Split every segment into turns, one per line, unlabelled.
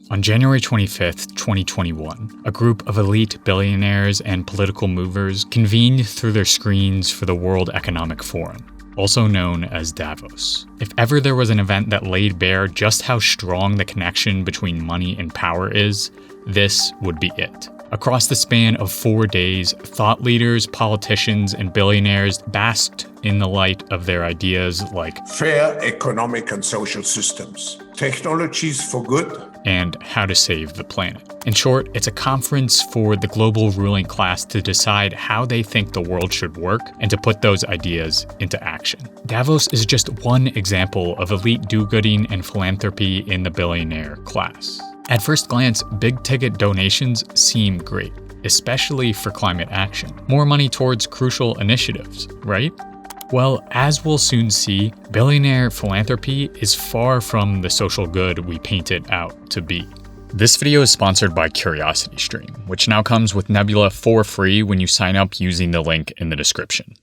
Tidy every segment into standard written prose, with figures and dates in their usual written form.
On January 25th, 2021, a group of elite billionaires and political movers convened through their screens for the World Economic Forum, also known as Davos. If ever there was an event that laid bare just how strong the connection between money and power is, this would be it. Across the span of 4 days, thought leaders, politicians, and billionaires basked in the light of their ideas like
fair economic and social systems, technologies for good,
and how to save the planet. In short, it's a conference for the global ruling class to decide how they think the world should work and to put those ideas into action. Davos is just one example of elite do-gooding and philanthropy in the billionaire class. At first glance, big-ticket donations seem great, especially for climate action. More money towards crucial initiatives, right? Well, as we'll soon see, billionaire philanthropy is far from the social good we paint it out to be. This video is sponsored by CuriosityStream, which now comes with Nebula for free when you sign up using the link in the description.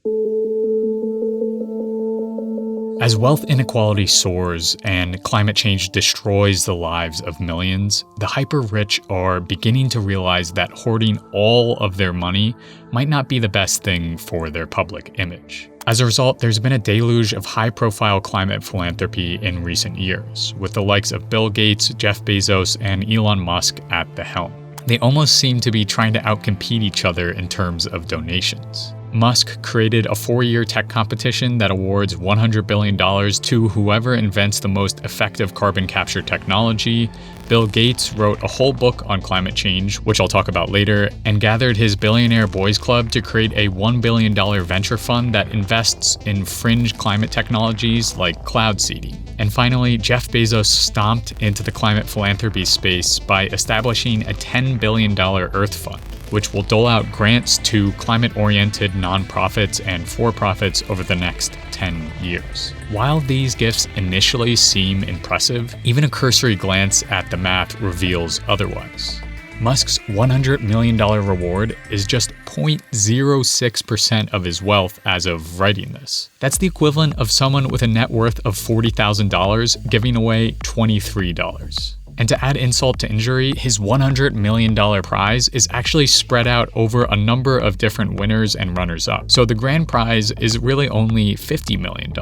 As wealth inequality soars and climate change destroys the lives of millions, the hyper-rich are beginning to realize that hoarding all of their money might not be the best thing for their public image. As a result, there's been a deluge of high-profile climate philanthropy in recent years, with the likes of Bill Gates, Jeff Bezos, and Elon Musk at the helm. They almost seem to be trying to outcompete each other in terms of donations. Musk created a 4-year tech competition that awards $100 billion to whoever invents the most effective carbon capture technology. Bill Gates wrote a whole book on climate change, which I'll talk about later, and gathered his Billionaire Boys Club to create a $1 billion venture fund that invests in fringe climate technologies like cloud seeding. And finally, Jeff Bezos stomped into the climate philanthropy space by establishing a $10 billion Earth Fund, which will dole out grants to climate-oriented nonprofits and for-profits over the next 10 years. While these gifts initially seem impressive, even a cursory glance at the math reveals otherwise. Musk's $100 million reward is just 0.06% of his wealth as of writing this. That's the equivalent of someone with a net worth of $40,000 giving away $23. And to add insult to injury, his $100 million prize is actually spread out over a number of different winners and runners-up. So the grand prize is really only $50 million.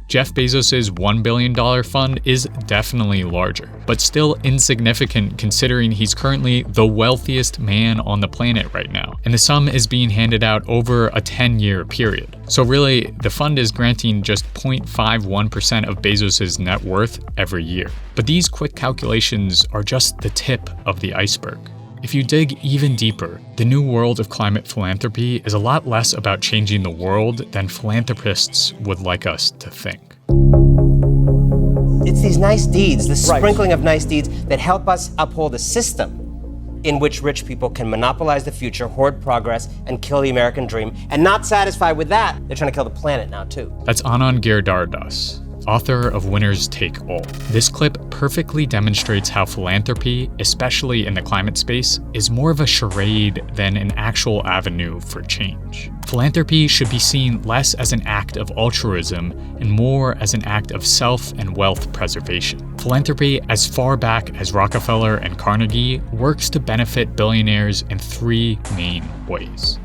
Jeff Bezos' $1 billion fund is definitely larger, but still insignificant considering he's currently the wealthiest man on the planet right now, and the sum is being handed out over a 10-year period. So really, the fund is granting just 0.51% of Bezos' net worth every year. But these quick calculations are just the tip of the iceberg. If you dig even deeper, the new world of climate philanthropy is a lot less about changing the world than philanthropists would like us to think.
It's these nice deeds, the sprinkling of nice deeds that help us uphold a system in which rich people can monopolize the future, hoard progress, and kill the American dream. And not satisfied with that, they're trying to kill the planet now too.
That's Anand Giridharadas, author of Winners Take All. This clip perfectly demonstrates how philanthropy, especially in the climate space, is more of a charade than an actual avenue for change. Philanthropy should be seen less as an act of altruism and more as an act of self and wealth preservation. Philanthropy, as far back as Rockefeller and Carnegie, works to benefit billionaires in 3 main ways.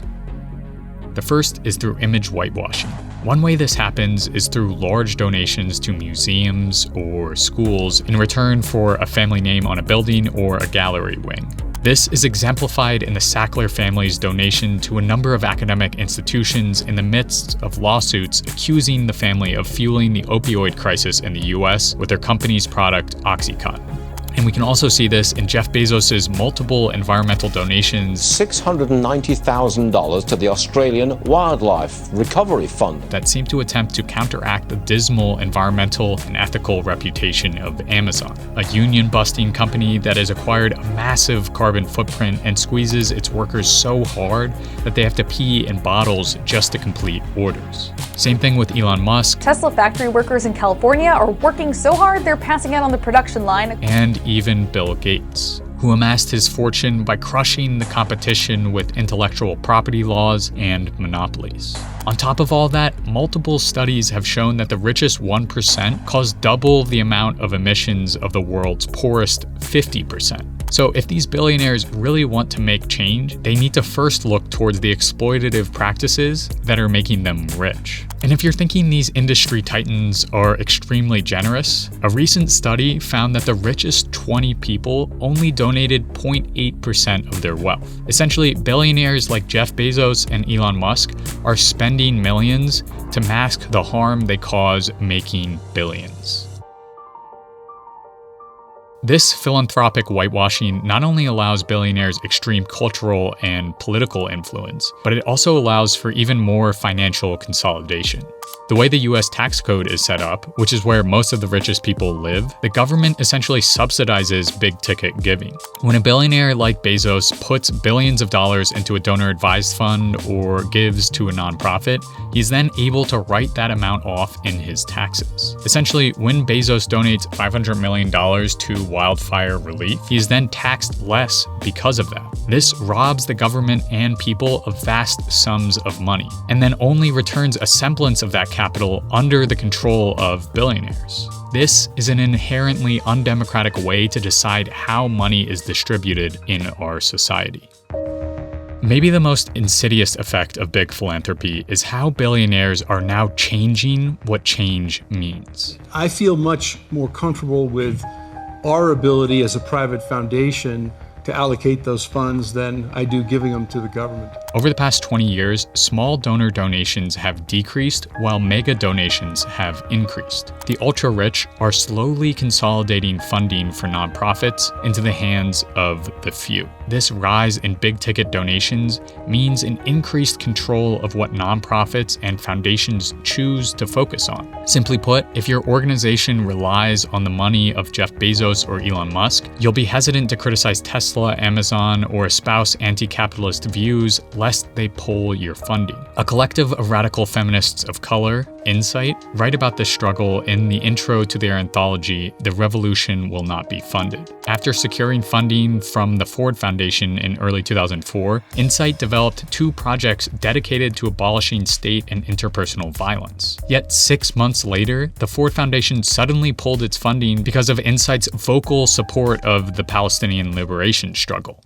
The first is through image whitewashing. One way this happens is through large donations to museums or schools in return for a family name on a building or a gallery wing. This is exemplified in the Sackler family's donation to a number of academic institutions in the midst of lawsuits accusing the family of fueling the opioid crisis in the US with their company's product OxyContin. And we can also see this in Jeff Bezos' multiple environmental donations.
$690,000 to the Australian Wildlife Recovery Fund.
That seem to attempt to counteract the dismal environmental and ethical reputation of Amazon, a union-busting company that has acquired a massive carbon footprint and squeezes its workers so hard that they have to pee in bottles just to complete orders. Same thing with Elon Musk.
Tesla factory workers in California are working so hard they're passing out on the production line.
And even Bill Gates. who amassed his fortune by crushing the competition with intellectual property laws and monopolies. On top of all that, multiple studies have shown that the richest 1% cause double the amount of emissions of the world's poorest 50%. So if these billionaires really want to make change, they need to first look towards the exploitative practices that are making them rich. And if you're thinking these industry titans are extremely generous, a recent study found that the richest 20 people only donated 0.8% of their wealth. Essentially, billionaires like Jeff Bezos and Elon Musk are spending millions to mask the harm they cause making billions. This philanthropic whitewashing not only allows billionaires extreme cultural and political influence, but it also allows for even more financial consolidation. The way the US tax code is set up, which is where most of the richest people live, the government essentially subsidizes big-ticket giving. When a billionaire like Bezos puts billions of dollars into a donor-advised fund or gives to a nonprofit, he's then able to write that amount off in his taxes. Essentially, when Bezos donates $500 million to wildfire relief, he is then taxed less because of that. This robs the government and people of vast sums of money, and then only returns a semblance of that capital under the control of billionaires. This is an inherently undemocratic way to decide how money is distributed in our society. Maybe the most insidious effect of big philanthropy is how billionaires are now changing what change means.
I feel much more comfortable with our ability as a private foundation to allocate those funds than I do giving them to the government.
Over the past 20 years, small donor donations have decreased while mega donations have increased. The ultra-rich are slowly consolidating funding for nonprofits into the hands of the few. This rise in big-ticket donations means an increased control of what nonprofits and foundations choose to focus on. Simply put, if your organization relies on the money of Jeff Bezos or Elon Musk, you'll be hesitant to criticize Tesla, Amazon, or espouse anti-capitalist views lest they pull your funding. A collective of radical feminists of color, Insight, write about this struggle in the intro to their anthology, The Revolution Will Not Be Funded. After securing funding from the Ford Foundation in early 2004, Insight developed 2 projects dedicated to abolishing state and interpersonal violence. Yet 6 months later, the Ford Foundation suddenly pulled its funding because of Insight's vocal support of the Palestinian liberation struggle.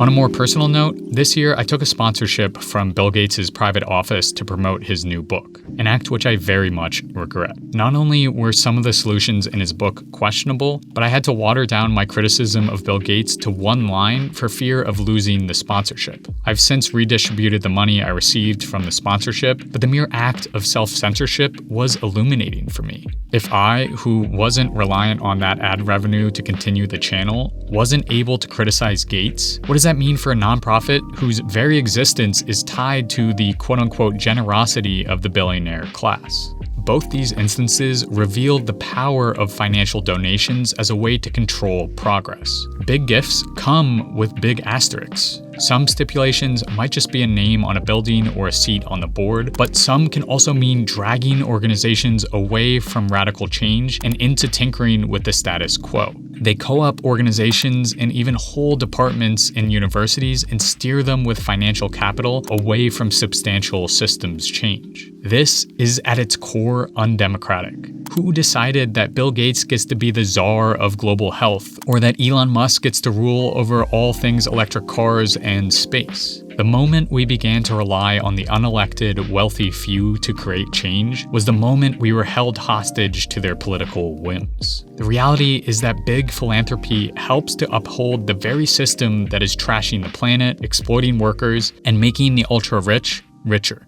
On a more personal note, this year I took a sponsorship from Bill Gates' private office to promote his new book, an act which I very much regret. Not only were some of the solutions in his book questionable, but I had to water down my criticism of Bill Gates to 1 line for fear of losing the sponsorship. I've since redistributed the money I received from the sponsorship, but the mere act of self-censorship was illuminating for me. If I, who wasn't reliant on that ad revenue to continue the channel, wasn't able to criticize Gates, what does that mean for a nonprofit whose very existence is tied to the quote-unquote generosity of the billionaire class? Both these instances revealed the power of financial donations as a way to control progress. Big gifts come with big asterisks. Some stipulations might just be a name on a building or a seat on the board, but some can also mean dragging organizations away from radical change and into tinkering with the status quo. They co-opt organizations and even whole departments in universities and steer them with financial capital away from substantial systems change. This is at its core undemocratic. Who decided that Bill Gates gets to be the czar of global health, or that Elon Musk gets to rule over all things electric cars and space? The moment we began to rely on the unelected, wealthy few to create change was the moment we were held hostage to their political whims. The reality is that big philanthropy helps to uphold the very system that is trashing the planet, exploiting workers, and making the ultra-rich richer.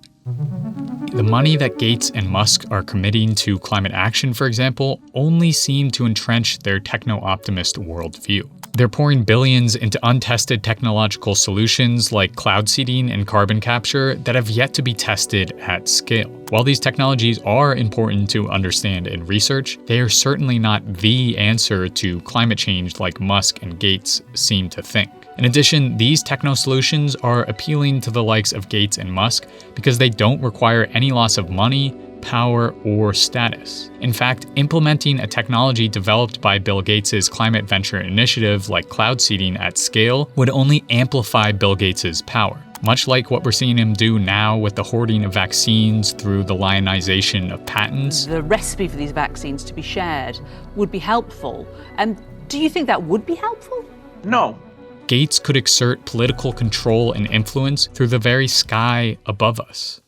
The money that Gates and Musk are committing to climate action, for example, only seem to entrench their techno-optimist worldview. They're pouring billions into untested technological solutions like cloud seeding and carbon capture that have yet to be tested at scale. While these technologies are important to understand and research, they are certainly not the answer to climate change like Musk and Gates seem to think. In addition, these techno solutions are appealing to the likes of Gates and Musk because they don't require any loss of money, power, or status. In fact, implementing a technology developed by Bill Gates' climate venture initiative like cloud seeding at scale would only amplify Bill Gates' power. Much like what we're seeing him do now with the hoarding of vaccines through the lionization of patents.
The recipe for these vaccines to be shared would be helpful. And do you think that would be helpful?
No.
Gates could exert political control and influence through the very sky above us.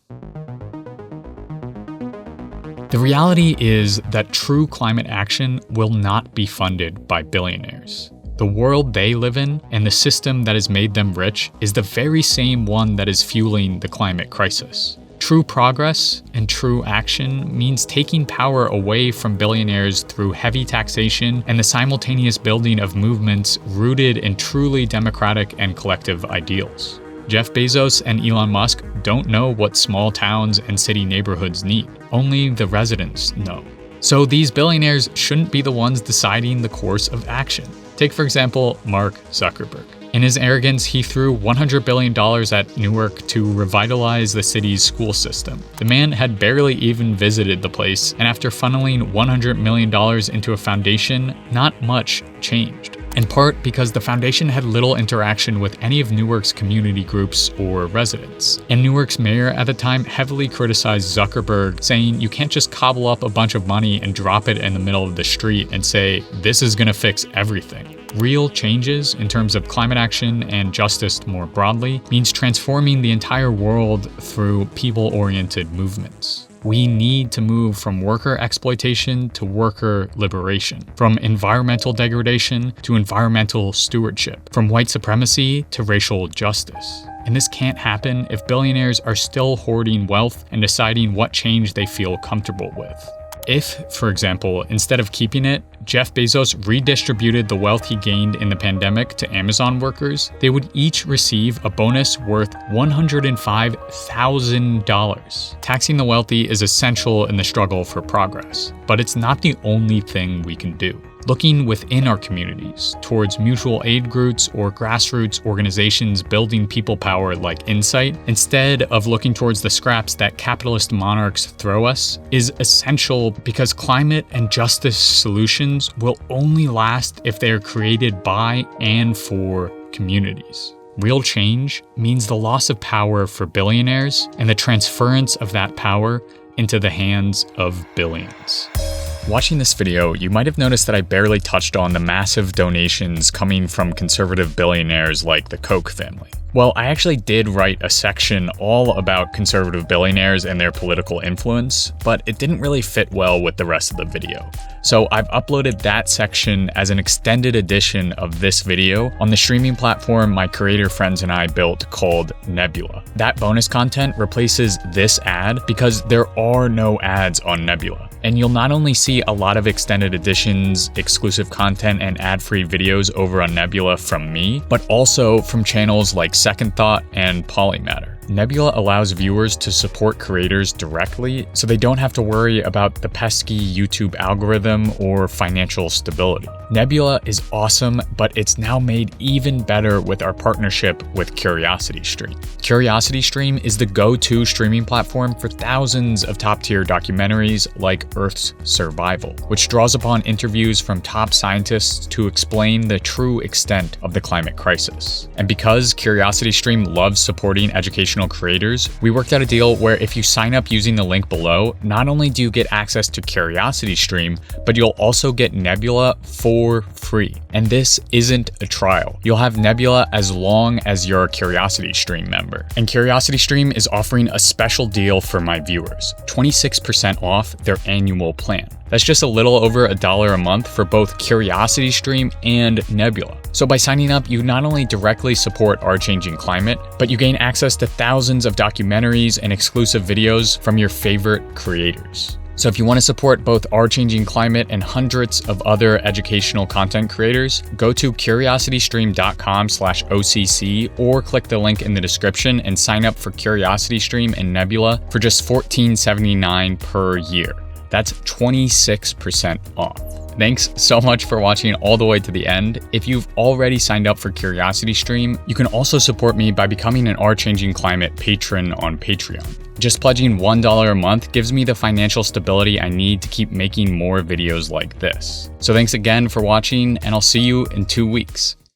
The reality is that true climate action will not be funded by billionaires. The world they live in and the system that has made them rich is the very same one that is fueling the climate crisis. True progress and true action means taking power away from billionaires through heavy taxation and the simultaneous building of movements rooted in truly democratic and collective ideals. Jeff Bezos and Elon Musk don't know what small towns and city neighborhoods need. Only the residents know. So these billionaires shouldn't be the ones deciding the course of action. Take, for example, Mark Zuckerberg. In his arrogance, he threw $100 billion at Newark to revitalize the city's school system. The man had barely even visited the place, and after funneling $100 million into a foundation, not much changed. In part because the foundation had little interaction with any of Newark's community groups or residents. And Newark's mayor at the time heavily criticized Zuckerberg, saying you can't just cobble up a bunch of money and drop it in the middle of the street and say, this is gonna fix everything. Real changes in terms of climate action and justice more broadly means transforming the entire world through people-oriented movements. We need to move from worker exploitation to worker liberation, from environmental degradation to environmental stewardship, from white supremacy to racial justice. And this can't happen if billionaires are still hoarding wealth and deciding what change they feel comfortable with. If, for example, instead of keeping it, Jeff Bezos redistributed the wealth he gained in the pandemic to Amazon workers, they would each receive a bonus worth $105,000. Taxing the wealthy is essential in the struggle for progress, but it's not the only thing we can do. Looking within our communities towards mutual aid groups or grassroots organizations building people power like Insight, instead of looking towards the scraps that capitalist monarchs throw us, is essential because climate and justice solutions will only last if they are created by and for communities. Real change means the loss of power for billionaires and the transference of that power into the hands of billions. Watching this video, you might have noticed that I barely touched on the massive donations coming from conservative billionaires like the Koch family. Well, I actually did write a section all about conservative billionaires and their political influence, but it didn't really fit well with the rest of the video. So I've uploaded that section as an extended edition of this video on the streaming platform my creator friends and I built called Nebula. That bonus content replaces this ad because there are no ads on Nebula. And you'll not only see a lot of extended editions, exclusive content, and ad-free videos over on Nebula from me, but also from channels like Second Thought and Polymatter. Nebula allows viewers to support creators directly, so they don't have to worry about the pesky YouTube algorithm or financial stability. Nebula is awesome, but it's now made even better with our partnership with CuriosityStream. CuriosityStream is the go-to streaming platform for thousands of top-tier documentaries like Earth's Survival, which draws upon interviews from top scientists to explain the true extent of the climate crisis. And because CuriosityStream loves supporting educational creators, we worked out a deal where if you sign up using the link below, not only do you get access to CuriosityStream, but you'll also get Nebula for free. And this isn't a trial. You'll have Nebula as long as you're a CuriosityStream member. And CuriosityStream is offering a special deal for my viewers, 26% off their annual plan. That's just a little over $1 a month for both CuriosityStream and Nebula. So by signing up, you not only directly support our changing climate, but you gain access to thousands of documentaries and exclusive videos from your favorite creators. So if you want to support both Our Changing Climate and hundreds of other educational content creators, go to curiositystream.com/OCC or click the link in the description and sign up for CuriosityStream and Nebula for just $14.79 per year. That's 26% off. Thanks so much for watching all the way to the end. If you've already signed up for CuriosityStream, you can also support me by becoming an Our Changing Climate patron on Patreon. Just pledging $1 a month gives me the financial stability I need to keep making more videos like this. So thanks again for watching, and I'll see you in 2 weeks.